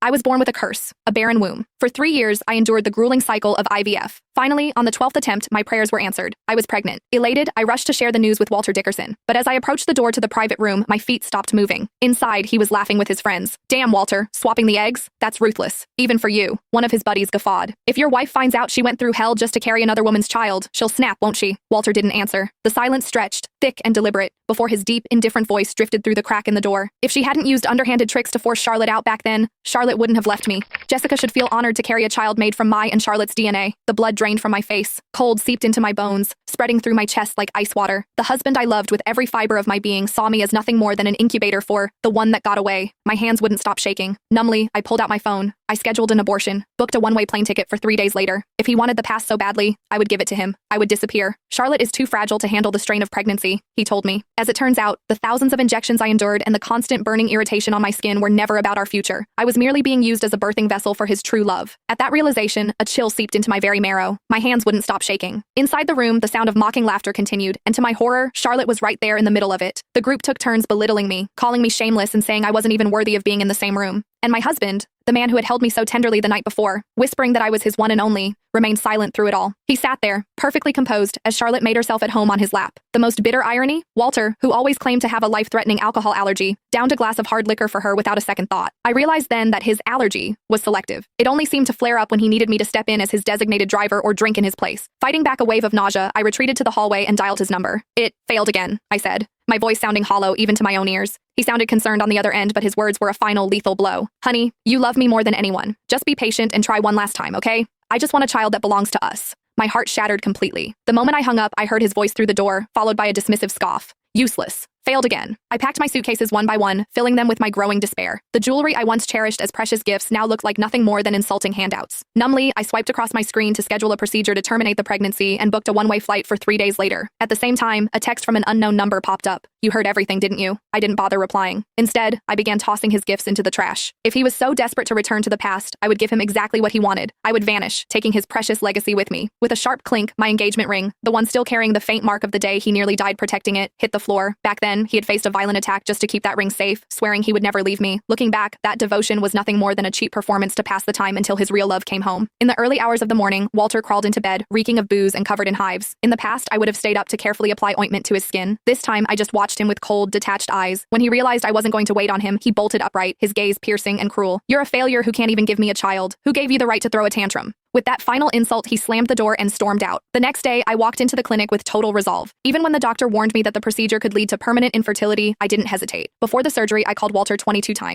I was born with a curse, a barren womb. For 3 years, I endured the grueling cycle of IVF. Finally, on the 12th attempt, my prayers were answered. I was pregnant. Elated, I rushed to share the news with Walter Dickerson. But as I approached the door to the private room, my feet stopped moving. Inside, he was laughing with his friends. Damn, Walter, swapping the eggs? That's ruthless. Even for you. One of his buddies guffawed. If your wife finds out she went through hell just to carry another woman's child, she'll snap, won't she? Walter didn't answer. The silence stretched, thick and deliberate, before his deep, indifferent voice drifted through the crack in the door. If she hadn't used underhanded tricks to force Charlotte out back then, Charlotte wouldn't have left me. Jessica should feel honored to carry a child made from my and Charlotte's DNA. The blood drained from my face. Cold seeped into my bones, spreading through my chest like ice water. The husband I loved with every fiber of my being saw me as nothing more than an incubator for the one that got away. My hands wouldn't stop shaking. Numbly, I pulled out my phone. I scheduled an abortion, booked a one-way plane ticket for 3 days later. If he wanted the pass so badly, I would give it to him. I would disappear. Charlotte is too fragile to handle the strain of pregnancy, he told me. As it turns out, the thousands of injections I endured and the constant burning irritation on my skin were never about our future. I was merely being used as a birthing vessel for his true love. At that realization, a chill seeped into my very marrow. My hands wouldn't stop shaking. Inside the room, the sound of mocking laughter continued, and to my horror, Charlotte was right there in the middle of it. The group took turns belittling me, calling me shameless and saying I wasn't even worthy of being in the same room. And my husband, the man who had held me so tenderly the night before, whispering that I was his one and only, remained silent through it all. He sat there, perfectly composed, as Charlotte made herself at home on his lap. The most bitter irony? Walter, who always claimed to have a life-threatening alcohol allergy, downed a glass of hard liquor for her without a second thought. I realized then that his allergy was selective. It only seemed to flare up when he needed me to step in as his designated driver or drink in his place. Fighting back a wave of nausea, I retreated to the hallway and dialed his number. It failed again, I said, my voice sounding hollow even to my own ears. He sounded concerned on the other end, but his words were a final lethal blow. Honey, you love me more than anyone. Just be patient and try one last time, okay? I just want a child that belongs to us. My heart shattered completely. The moment I hung up, I heard his voice through the door, followed by a dismissive scoff. Useless. Failed again. I packed my suitcases one by one, filling them with my growing despair. The jewelry I once cherished as precious gifts now looked like nothing more than insulting handouts. Numbly, I swiped across my screen to schedule a procedure to terminate the pregnancy and booked a one-way flight for 3 days later. At the same time, a text from an unknown number popped up. You heard everything, didn't you? I didn't bother replying. Instead, I began tossing his gifts into the trash. If he was so desperate to return to the past, I would give him exactly what he wanted. I would vanish, taking his precious legacy with me. With a sharp clink, my engagement ring, the one still carrying the faint mark of the day he nearly died protecting it, hit the floor. Back then, he had faced a violent attack just to keep that ring safe, swearing he would never leave me. Looking back, that devotion was nothing more than a cheap performance to pass the time until his real love came home. In the early hours of the morning, Walter crawled into bed, reeking of booze and covered in hives. In the past, I would have stayed up to carefully apply ointment to his skin. This time, I just watched him with cold, detached eyes. When he realized I wasn't going to wait on him, he bolted upright, his gaze piercing and cruel. You're a failure who can't even give me a child. Who gave you the right to throw a tantrum? With that final insult, he slammed the door and stormed out. The next day, I walked into the clinic with total resolve. Even when the doctor warned me that the procedure could lead to permanent infertility, I didn't hesitate. Before the surgery, I called Walter 22 times.